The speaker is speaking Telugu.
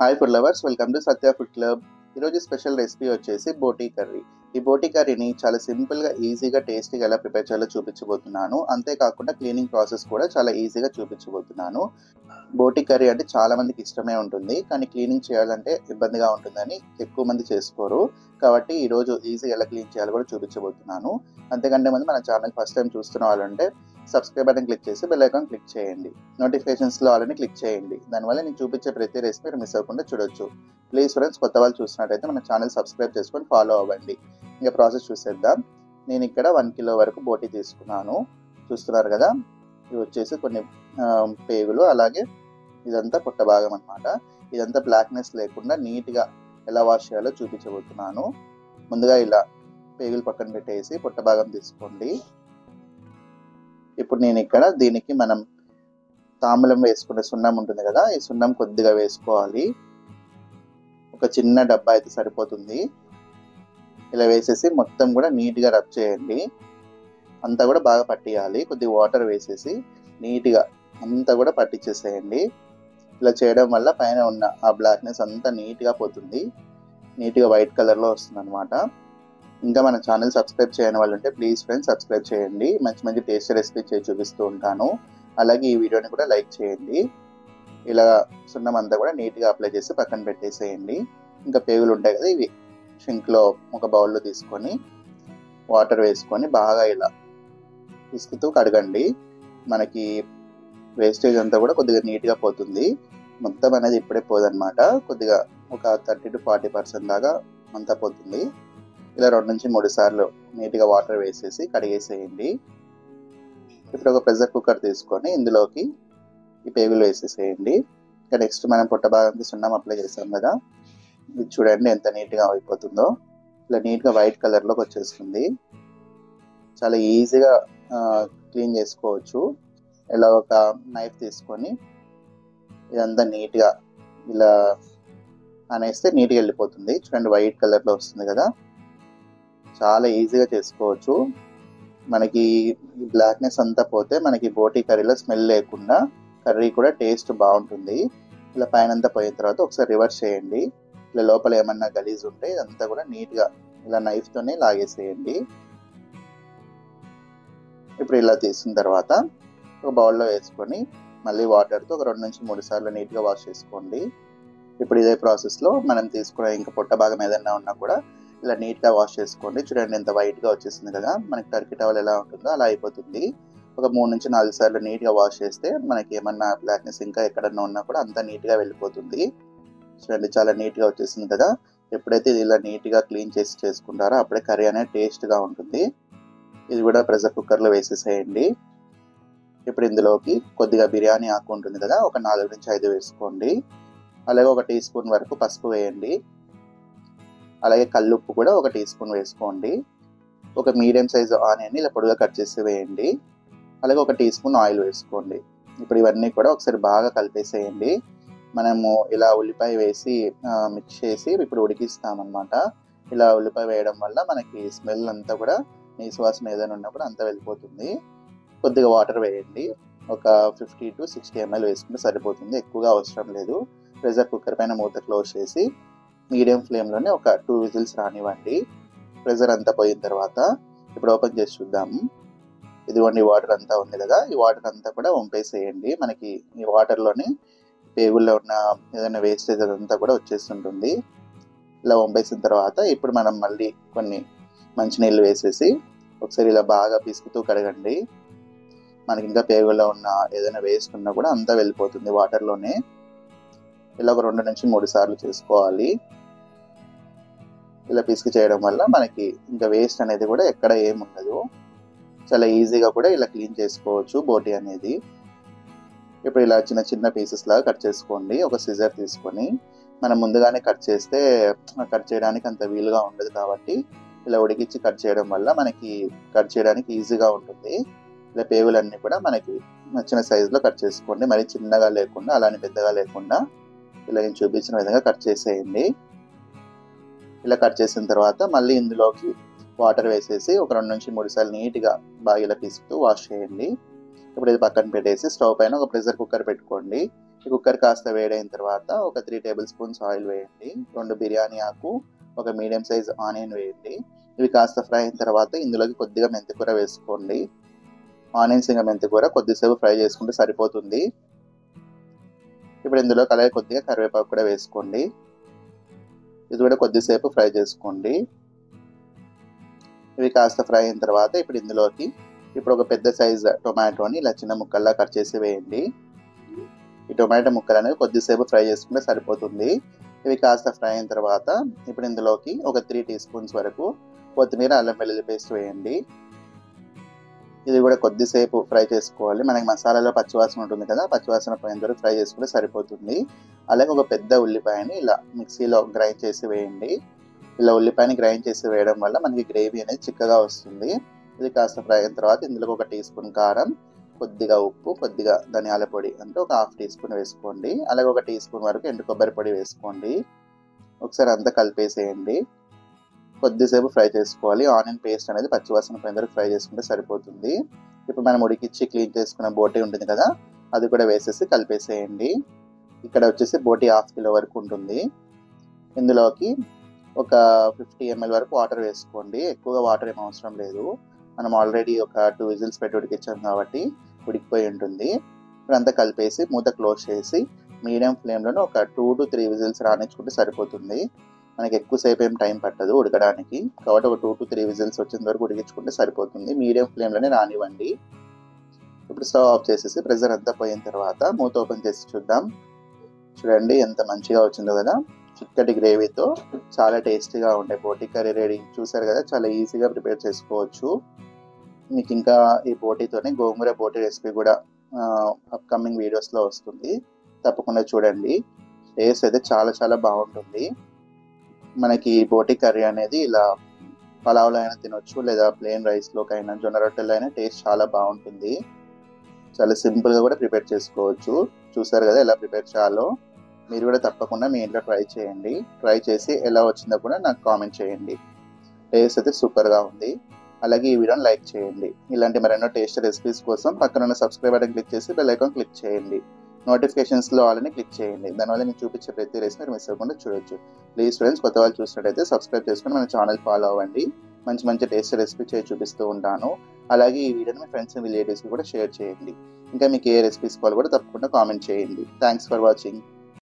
Hi food lovers, welcome to Satya food club. ఈరోజు స్పెషల్ రెసిపీ వచ్చేసి బోటీ కర్రీ. ఈ బోటీ కర్రీని చాలా సింపుల్గా, ఈజీగా, టేస్టీగా ఎలా ప్రిపేర్ చేయాలో చూపించబోతున్నాను. అంతేకాకుండా క్లీనింగ్ ప్రాసెస్ కూడా చాలా ఈజీగా చూపించబోతున్నాను. బోటీ కర్రీ అంటే చాలా మందికి ఇష్టమే ఉంటుంది, కానీ క్లీనింగ్ చేయాలంటే ఇబ్బందిగా ఉంటుందని ఎక్కువ మంది చేసుకోరు. కాబట్టి ఈరోజు ఈజీగా ఎలా క్లీన్ చేయాలో కూడా చూపించబోతున్నాను. అంతేకంటే ముందు మన ఛానల్ ఫస్ట్ టైం చూస్తున్న వాళ్ళంటే సబ్స్క్రైబ్ బటన్ క్లిక్ చేసి బెల్ ఐకాన్ క్లిక్ చేయండి. నోటిఫికేషన్స్లో ఆల్రెడీ క్లిక్ చేయండి. దానివల్ల నేను చూపించే ప్రతి రెసిపీ మీరు మిస్ అవ్వకుండా చూడొచ్చు. ప్లీజ్ ఫ్రెండ్స్, కొత్త వాళ్ళు చూసినట్టయితే మన ఛానల్ సబ్స్క్రైబ్ చేసుకొని ఫాలో అవ్వండి. ఇంకా ప్రాసెస్ చూసేద్దాం. నేను ఇక్కడ 1 కిలో వరకు బోటీ తీసుకున్నాను. చూస్తున్నారు కదా, ఇవి వచ్చేసి కొన్ని పేగులు, అలాగే ఇదంతా పొట్ట భాగం అనమాట. ఇదంతా బ్లాక్నెస్ లేకుండా నీట్గా ఎలా వాష్ చేయాలో చూపించబోతున్నాను. ముందుగా ఇలా పేగులు పక్కన పెట్టేసి పొట్ట భాగం తీసుకోండి. ఇప్పుడు నేను ఇక్కడ దీనికి మనం తాంబూలం వేసుకునే సున్నం ఉంటుంది కదా, ఈ సున్నం కొద్దిగా వేసుకోవాలి. ఒక చిన్న డబ్బా అయితే సరిపోతుంది. ఇలా వేసేసి మొత్తం కూడా నీట్గా రబ్ చేయండి. అంతా కూడా బాగా పట్టియాలి. కొద్దిగా వాటర్ వేసేసి నీట్గా అంతా కూడా పట్టించేసేయండి. ఇలా చేయడం వల్ల పైన ఉన్న ఆ బ్లాక్నెస్ అంతా నీట్గా పోతుంది. నీట్గా వైట్ కలర్లో వస్తుంది అనమాట. ఇంకా మన ఛానల్ సబ్స్క్రైబ్ చేయని వాళ్ళు ఉంటే ప్లీజ్ ఫ్రెండ్స్ సబ్స్క్రైబ్ చేయండి. మంచి మంచి టేస్టీ రెసిపీ చేసి చూపిస్తూ ఉంటాను. అలాగే ఈ వీడియోని కూడా లైక్ చేయండి. ఇలా సున్నం అంతా కూడా నీట్గా అప్లై చేసి పక్కన పెట్టేసేయండి. ఇంకా పేగులు ఉంటాయి కదా, ఇవి షింక్లో ఒక బౌల్లో తీసుకొని వాటర్ వేసుకొని బాగా ఇలా పిసుకుతూ కడగండి. మనకి వేస్టేజ్ అంతా కూడా కొద్దిగా నీట్గా పోతుంది. మొత్తం అనేది ఇప్పుడే పోదన్నమాట. కొద్దిగా ఒక 30 to 40% దాకా అంతా పోతుంది. ఇలా 2 నుంచి 3 సార్లు నీట్గా వాటర్ వేసేసి కడిగేసేయండి. ఇప్పుడు ఒక ప్రెషర్ కుక్కర్ తీసుకొని ఇందులోకి ఈ పేగులు వేసేసేయండి. ఇంకా నెక్స్ట్ మనం పొట్ట భాగంకి సున్నం అప్లై చేసాం కదా, ఇది చూడండి ఎంత నీట్గా అయిపోతుందో. ఇలా నీట్గా వైట్ కలర్లోకి వచ్చేస్తుంది. చాలా ఈజీగా క్లీన్ చేసుకోవచ్చు. ఇలా ఒక నైఫ్ తీసుకొని ఇదంతా నీట్గా ఇలా అనేస్తే నీట్గా వెళ్ళిపోతుంది. చూడండి వైట్ కలర్లో వస్తుంది కదా, చాలా ఈజీగా చేసుకోవచ్చు. మనకి బ్లాక్నెస్ అంతా పోతే మనకి బోటీ కర్రీలో స్మెల్ లేకుండా కర్రీ కూడా టేస్ట్ బాగుంటుంది. ఇలా పైన అంతా పోయిన తర్వాత ఒకసారి రివర్స్ చేయండి. ఇలా లోపల ఏమన్నా గలీజ్ ఉంటే ఇదంతా కూడా నీట్గా ఇలా నైఫ్తోనే లాగేసేయండి. ఇప్పుడు ఇలా తీసిన తర్వాత ఒక బౌల్లో వేసుకొని మళ్ళీ వాటర్తో ఒక 2 నుంచి 3 సార్లు నీట్గా వాష్ చేసుకోండి. ఇప్పుడు ఇదే ప్రాసెస్లో మనం తీసుకునే ఇంకా పొట్ట భాగం ఏదైనా ఉన్నా కూడా ఇలా నీట్గా వాష్ చేసుకోండి. చూడండి ఎంత వైట్గా వచ్చేసింది కదా, మనకి టర్కీ టవల్ ఎలా ఉంటుందో అలా అయిపోతుంది. ఒక 3 నుంచి 4 సార్లు నీట్గా వాష్ చేస్తే మనకి ఏమన్నా బ్లాక్నెస్ ఇంకా ఎక్కడన్నా ఉన్నా కూడా అంతా నీట్గా వెళ్ళిపోతుంది. చూడండి చాలా నీట్గా వచ్చేసింది కదా. ఎప్పుడైతే ఇది ఇలా నీట్గా క్లీన్ చేసి చేసుకుంటారో అప్పుడే కర్రీ అనేది టేస్ట్గా ఉంటుంది. ఇది కూడా ప్రెషర్ కుక్కర్లో వేసేసేయండి. ఇప్పుడు ఇందులోకి కొద్దిగా బిర్యానీ ఆకు ఉంటుంది కదా, ఒక 4 నుంచి 5 వేసుకోండి. అలాగే 1 టీ స్పూన్ వరకు పసుపు వేయండి. అలాగే కల్లుప్పు కూడా 1 టీ స్పూన్ వేసుకోండి. ఒక మీడియం సైజు ఆనియన్ని ఇలా పొడిగా కట్ చేసి వేయండి. అలాగే 1 టీ స్పూన్ ఆయిల్ వేసుకోండి. ఇప్పుడు ఇవన్నీ కూడా ఒకసారి బాగా కలిపేసేయండి. మనము ఇలా ఉల్లిపాయ వేసి మిక్స్ చేసి ఇప్పుడు ఉడికిస్తామన్నమాట. ఇలా ఉల్లిపాయ వేయడం వల్ల మనకి స్మెల్ అంతా కూడా, నీసు వాసన ఏదైనా ఉన్నా కూడా అంతా వెళ్ళిపోతుంది. కొద్దిగా వాటర్ వేయండి. ఒక 50 to 60 ml వేసుకుంటే సరిపోతుంది, ఎక్కువగా అవసరం లేదు. ప్రెషర్ కుక్కర్ పైన మూత క్లోజ్ చేసి మీడియం ఫ్లేమ్లోనే ఒక 2 విజిల్స్ రానివ్వండి. ప్రెషర్ అంతా పోయిన తర్వాత ఇప్పుడు ఓపెన్ చేసి చూద్దాము. ఇదిగోండి వాటర్ అంతా ఉంది కదా, ఈ వాటర్ అంతా కూడా వంపేసేయండి. మనకి ఈ వాటర్లోనే పేగుల్లో ఉన్న ఏదైనా వేస్టేజ్ అదంతా కూడా వచ్చేస్తుంటుంది. ఇలా వంపేసిన తర్వాత ఇప్పుడు మనం మళ్ళీ కొన్ని మంచినీళ్ళు వేసేసి ఒకసారి ఇలా బాగా పిసుకుతూ కడగండి. మనకి ఇంకా పేగుల్లో ఉన్న ఏదైనా వేస్ట్ ఉన్నా కూడా అంతా వెళ్ళిపోతుంది వాటర్లోనే. ఇలా ఒక 2 నుంచి 3 సార్లు చేసుకోవాలి. ఇలా పిసికి చేయడం వల్ల మనకి ఇంకా వేస్ట్ అనేది కూడా ఎక్కడ ఏముండదు. చాలా ఈజీగా కూడా ఇలా క్లీన్ చేసుకోవచ్చు బోటీ అనేది. ఇప్పుడు ఇలా చిన్న చిన్న పీసెస్ లాగా కట్ చేసుకోండి. ఒక సిజర్ తీసుకొని మనం ముందుగానే కట్ చేయడానికి అంత వీలుగా ఉండదు కాబట్టి ఇలా ఉడికించి కట్ చేయడం వల్ల మనకి కట్ చేయడానికి ఈజీగా ఉంటుంది. ఇలా పేగులన్నీ కూడా మనకి నచ్చిన సైజులో కట్ చేసుకోండి. మరి చిన్నగా లేకుండా అలానే పెద్దగా లేకుండా ఇలా నేను చూపించిన విధంగా కట్ చేసేయండి. ఇలా కట్ చేసిన తర్వాత మళ్ళీ ఇందులోకి వాటర్ వేసేసి ఒక 2 నుంచి 3 సార్లు నీట్గా బాగా ఇలా పిసుకుతూ వాష్ చేయండి. ఇప్పుడు ఇది పక్కన పెట్టేసి స్టవ్ పైన ఒక ప్రెషర్ కుక్కర్ పెట్టుకోండి. ఈ కుక్కర్ కాస్త వేడైన తర్వాత ఒక 3 టేబుల్ స్పూన్స్ ఆయిల్ వేయండి. 2 బిర్యానీ ఆకు, ఒక మీడియం సైజ్ ఆనియన్ వేయండి. ఇవి కాస్త ఫ్రై అయిన తర్వాత ఇందులోకి కొద్దిగా మెంతికూర వేసుకోండి. ఆనియన్స్ ఇంకా మెంతికూర కొద్దిసేపు ఫ్రై చేసుకుంటే సరిపోతుంది. ఇప్పుడు ఇందులో అలాగే కొద్దిగా కరివేపాకు కూడా వేసుకోండి. ఇది కూడా కొద్దిసేపు ఫ్రై చేసుకోండి. ఇవి కాస్త ఫ్రై అయిన తర్వాత ఇప్పుడు ఇందులోకి ఒక పెద్ద సైజ్ టొమాటోని ఇలా చిన్న ముక్కల్లా కట్ చేసి వేయండి. ఈ టొమాటో ముక్కలు అనేవి కొద్దిసేపు ఫ్రై చేసుకుంటే సరిపోతుంది. ఇవి కాస్త ఫ్రై అయిన తర్వాత ఇప్పుడు ఇందులోకి ఒక 3 టీ స్పూన్స్ వరకు కొత్తిమీర, అల్లం వెల్లుల్లి పేస్ట్ వేయండి. ఇది కూడా కొద్దిసేపు ఫ్రై చేసుకోవాలి. మనకి మసాలాలో పచ్చివాసన ఉంటుంది కదా, పచ్చివాసన పోయిన వరకు ఫ్రై చేసుకుంటే సరిపోతుంది. అలాగే ఒక పెద్ద ఉల్లిపాయని ఇలా మిక్సీలో గ్రైండ్ చేసి వేయండి. ఇలా ఉల్లిపాయని గ్రైండ్ చేసి వేయడం వల్ల మనకి గ్రేవీ అనేది చిక్కగా వస్తుంది. ఇది కాస్త ఫ్రై అయిన తర్వాత ఇందులో ఒక టీ స్పూన్ కారం, కొద్దిగా ఉప్పు, కొద్దిగా ధనియాల పొడి అంటే ఒక హాఫ్ టీ స్పూన్ వేసుకోండి. అలాగే ఒక టీ స్పూన్ వరకు ఎండు కొబ్బరి పొడి వేసుకోండి. ఒకసారి అంతా కలిపేసేయండి. కొద్దిసేపు ఫ్రై చేసుకోవాలి. ఆనియన్ పేస్ట్ అనేది పచ్చివాసన పోయిన వరకు ఫ్రై చేసుకుంటే సరిపోతుంది. ఇప్పుడు మనం ఉడికిచ్చి క్లీన్ చేసుకున్న బోటి ఉంటుంది కదా, అది కూడా వేసేసి కలిపేసేయండి. ఇక్కడ వచ్చేసి బోటి 1/2 కిలో వరకు ఉంటుంది. ఇందులోకి ఒక 50 ml వరకు వాటర్ వేసుకోండి. ఎక్కువగా వాటర్ ఏం అవసరం లేదు. మనం ఆల్రెడీ ఒక 2 విజిల్స్ పెట్టి ఉడికించాం కాబట్టి ఉడికిపోయి ఉంటుంది. ఇప్పుడు అంతా కలిపేసి మూత క్లోజ్ చేసి మీడియం ఫ్లేమ్లోనే ఒక 2 to 3 విజిల్స్ రానిచ్చుకుంటే సరిపోతుంది. మనకి ఎక్కువసేపు ఏం టైం పట్టదు ఉడకడానికి, కాబట్టి ఒక 2 to 3 విజిల్స్ వచ్చేంత వరకు ఉడికించుకుంటే సరిపోతుంది. మీడియం ఫ్లేమ్లోనే రానివ్వండి. ఇప్పుడు స్టవ్ ఆఫ్ చేసేసి ప్రెషర్ అంతా పోయిన తర్వాత మూత ఓపెన్ చేసి చూద్దాం. చూడండి ఎంత మంచిగా వచ్చిందో కదా, చిక్కటి గ్రేవీతో చాలా టేస్టీగా ఉంటాయి. బోటి కర్రీ రెడీ. చూసారు కదా, చాలా ఈజీగా ప్రిపేర్ చేసుకోవచ్చు. మీకు ఇంకా ఈ బోటితోనే గోంగూర బోటి రెసిపీ కూడా అప్కమింగ్ వీడియోస్లో వస్తుంది, తప్పకుండా చూడండి. టేస్ట్ అయితే చాలా చాలా బాగుంటుంది. మనకి బోటి కర్రీ అనేది ఇలా పలావ్లో అయినా తినొచ్చు, లేదా ప్లెయిన్ రైస్లోకైనా, జొన్న రొట్టెల్లో అయినా టేస్ట్ చాలా బాగుంటుంది. చాలా సింపుల్గా కూడా ప్రిపేర్ చేసుకోవచ్చు. చూసారు కదా ఎలా ప్రిపేర్ చేయాలో. మీరు కూడా తప్పకుండా మీ ఇంట్లో ట్రై చేయండి. ట్రై చేసి ఎలా వచ్చిందో కూడా నాకు కామెంట్ చేయండి. టేస్ట్ అయితే సూపర్గా ఉంది. అలాగే ఈ వీడియోని లైక్ చేయండి. ఇలాంటి మరెన్నో టేస్ట్ రెసిపీస్ కోసం పక్కన ఉన్న సబ్స్క్రైబ్ బటన్ క్లిక్ చేసి బెల్ ఐకాన్ క్లిక్ చేయండి. నోటిఫికేషన్స్లో ఆల్ని క్లిక్ చేయండి. దానివల్ల నేను చూపించే ప్రతి రెసిపీ మీరు మిస్ అవ్వకుండా చూడొచ్చు. ప్లీజ్ ఫ్రెండ్స్, కొత్త వాళ్ళు చూసినట్టయితే సబ్స్క్రైబ్ చేసుకుని మన ఛానల్ ఫాలో అవ్వండి. మంచి మంచి టేస్ట్ రెసిపీ చేసి చూపిస్తూ ఉంటాను. అలాగే ఈ వీడియోని మీ ఫ్రెండ్స్ అండ్ రిలేటివ్స్కి కూడా షేర్ చేయండి. ఇంకా మీకు ఏ రెసిపీస్ కావాలి కూడా తప్పకుండా కామెంట్ చేయండి. Thanks for watching.